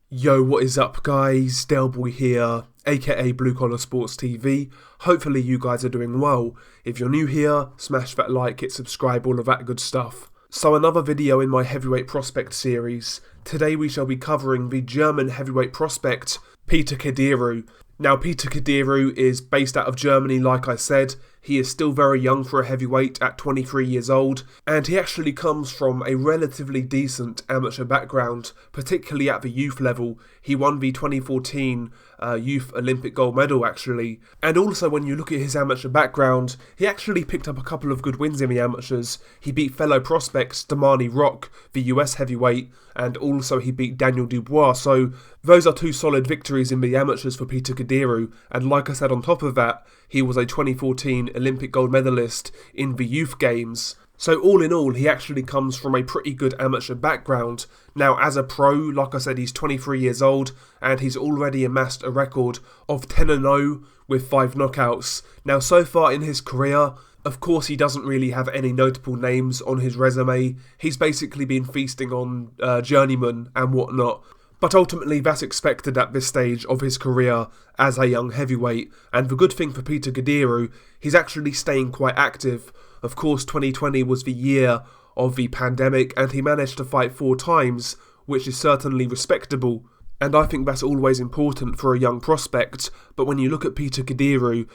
Yo, what is up guys? Delboy here, aka Blue Collar Sports TV. Hopefully you guys are doing well. If you're new here, smash that like, hit subscribe, all of that good stuff. So another video in my heavyweight prospect series. Today we shall be covering the German heavyweight prospect, Peter Kadiru. Now Peter Kadiru is based out of Germany, like I said. He is still very young for a heavyweight at 23 years old, and he actually comes from a relatively decent amateur background, particularly at the youth level. He won the 2014 Youth Olympic gold medal actually, and also when you look at his amateur background, he actually picked up a couple of good wins in the amateurs. He beat fellow prospects Damani Rock, the US heavyweight, and also he beat Daniel Dubois, so those are two solid victories in the amateurs for Peter Kadiru, and like I said, on top of that, he was a 2014 Olympic gold medalist in the youth games. So all in all, he actually comes from a pretty good amateur background. Now as a pro, like I said, he's 23 years old and he's already amassed a record of 10-0 with 5 knockouts. Now so far in his career, of course he doesn't really have any notable names on his resume. He's basically been feasting on journeymen and whatnot. But ultimately that's expected at this stage of his career as a young heavyweight, and the good thing for Peter Kadiru, he's actually staying quite active. Of course 2020 was the year of the pandemic and he managed to fight 4 times, which is certainly respectable, and I think that's always important for a young prospect. But when you look at Peter Kadiru,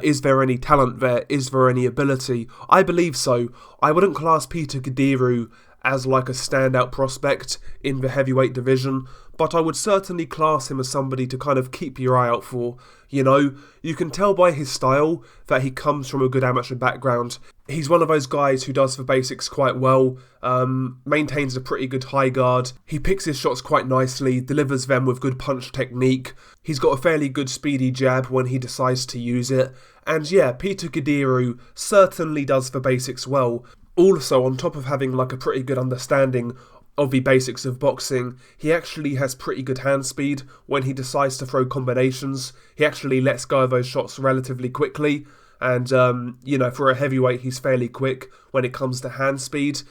is there any talent there? Is there any ability? I believe so. I wouldn't class Peter Kadiru as like a standout prospect in the heavyweight division, but I would certainly class him as somebody to kind of keep your eye out for. You know, you can tell by his style that he comes from a good amateur background. He's one of those guys who does the basics quite well, maintains a pretty good high guard, he picks his shots quite nicely, delivers them with good punch technique, he's got a fairly good speedy jab when he decides to use it, and yeah, Peter Kadiru certainly does the basics well. Also, on top of having like a pretty good understanding of the basics of boxing, he actually has pretty good hand speed when he decides to throw combinations. He actually lets go of those shots relatively quickly, and you know, for a heavyweight he's fairly quick when it comes to hand speed.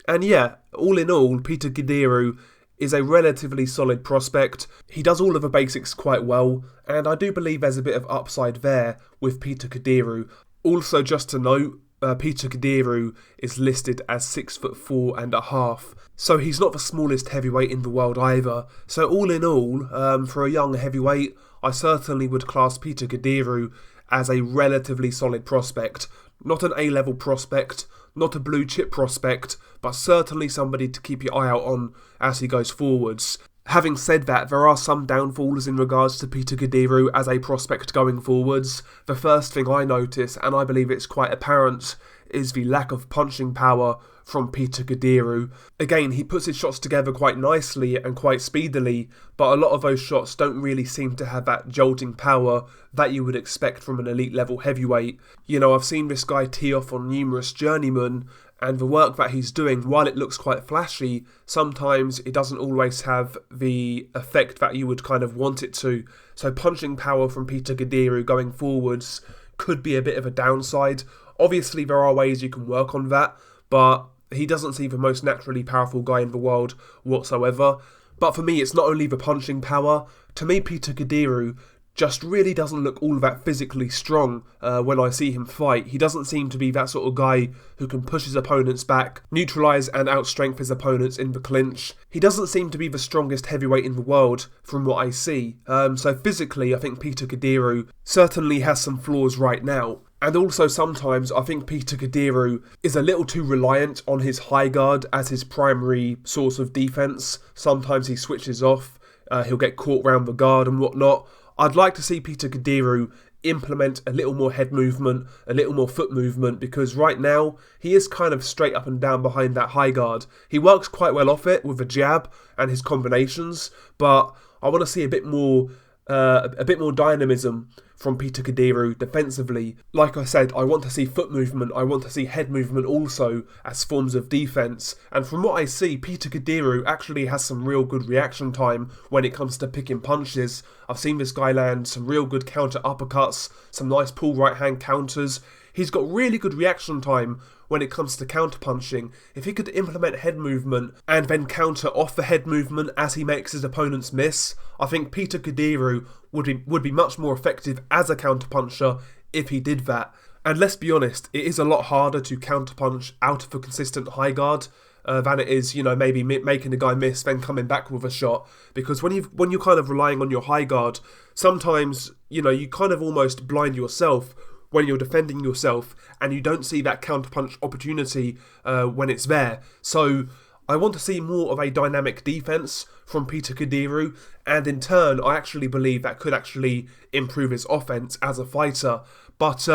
And yeah, all in all, Peter Kadiru is a relatively solid prospect. He does all of the basics quite well, and I do believe there's a bit of upside there with Peter Kadiru. Also, just to note, Peter Kadiru is listed as 6'4.5", so he's not the smallest heavyweight in the world either. So all in all, for a young heavyweight, I certainly would class Peter Kadiru as a relatively solid prospect. Not an A-level prospect, not a blue chip prospect, but certainly somebody to keep your eye out on as he goes forwards. Having said that, there are some downfalls in regards to Peter Kadiru as a prospect going forwards. The first thing I notice, and I believe it's quite apparent, is the lack of punching power from Peter Kadiru. Again, he puts his shots together quite nicely and quite speedily, but a lot of those shots don't really seem to have that jolting power that you would expect from an elite level heavyweight. You know, I've seen this guy tee off on numerous journeymen, and the work that he's doing, while it looks quite flashy, sometimes it doesn't always have the effect that you would kind of want it to. So punching power from Peter Kadiru going forwards could be a bit of a downside. Obviously there are ways you can work on that, but he doesn't seem the most naturally powerful guy in the world whatsoever. But for me, it's not only the punching power. To me, Peter Kadiru just really doesn't look all that physically strong when I see him fight. He doesn't seem to be that sort of guy who can push his opponents back, neutralise and outstrength his opponents in the clinch. He doesn't seem to be the strongest heavyweight in the world from what I see. So physically, I think Peter Kadiru certainly has some flaws right now. And also sometimes I think Peter Kadiru is a little too reliant on his high guard as his primary source of defence. Sometimes he switches off, he'll get caught round the guard and whatnot. I'd like to see Peter Kadiru implement a little more head movement, a little more foot movement, because right now he is kind of straight up and down behind that high guard. He works quite well off it with the jab and his combinations, but I want to see a bit more dynamism from Peter Kadiru defensively. Like I said, I want to see foot movement, I want to see head movement also as forms of defence, and from what I see, Peter Kadiru actually has some real good reaction time when it comes to picking punches. I've seen this guy land some real good counter uppercuts, some nice pull right hand counters. He's got really good reaction time when it comes to counter-punching. If he could implement head movement and then counter off the head movement as he makes his opponents miss, I think Peter Kadiru would be much more effective as a counter-puncher if he did that. And let's be honest, it is a lot harder to counter-punch out of a consistent high guard than it is, maybe making the guy miss, then coming back with a shot. Because when you're kind of relying on your high guard, sometimes, you kind of almost blind yourself when you're defending yourself, and you don't see that counterpunch opportunity when it's there. So I want to see more of a dynamic defense from Peter Kadiru, and in turn, I actually believe that could actually improve his offense as a fighter. But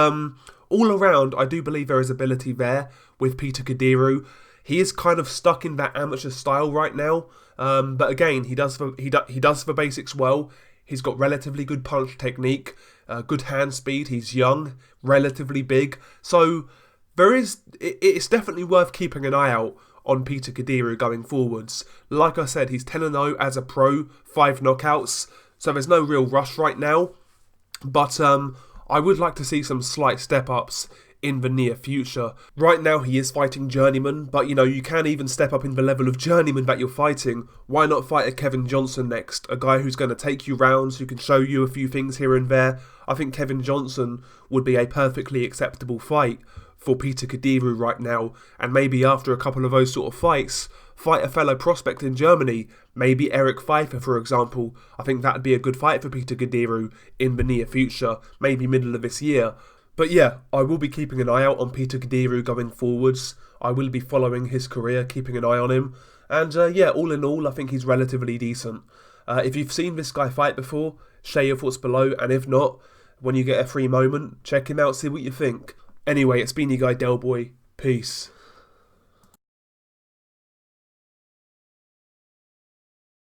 all around, I do believe there is ability there with Peter Kadiru. He is kind of stuck in that amateur style right now, but again, he does the basics well. He's got relatively good punch technique, good hand speed. He's young, relatively big, so it's definitely worth keeping an eye out on Peter Kadiru going forwards. Like I said, he's 10-0 as a pro, 5 knockouts, so there's no real rush right now. But I would like to see some slight step-ups in the near future. Right now he is fighting journeyman, but you can even step up in the level of journeyman that you're fighting. Why not fight a Kevin Johnson next? A guy who's going to take you rounds, who can show you a few things here and there. I think Kevin Johnson would be a perfectly acceptable fight for Peter Kadiru right now, and maybe after a couple of those sort of fights, fight a fellow prospect in Germany, maybe Eric Pfeiffer for example. I think that would be a good fight for Peter Kadiru in the near future, maybe middle of this year. But yeah, I will be keeping an eye out on Peter Kadiru going forwards. I will be following his career, keeping an eye on him. And yeah, all in all, I think he's relatively decent. If you've seen this guy fight before, share your thoughts below. And if not, when you get a free moment, check him out, see what you think. Anyway, it's been your guy Delboy. Peace.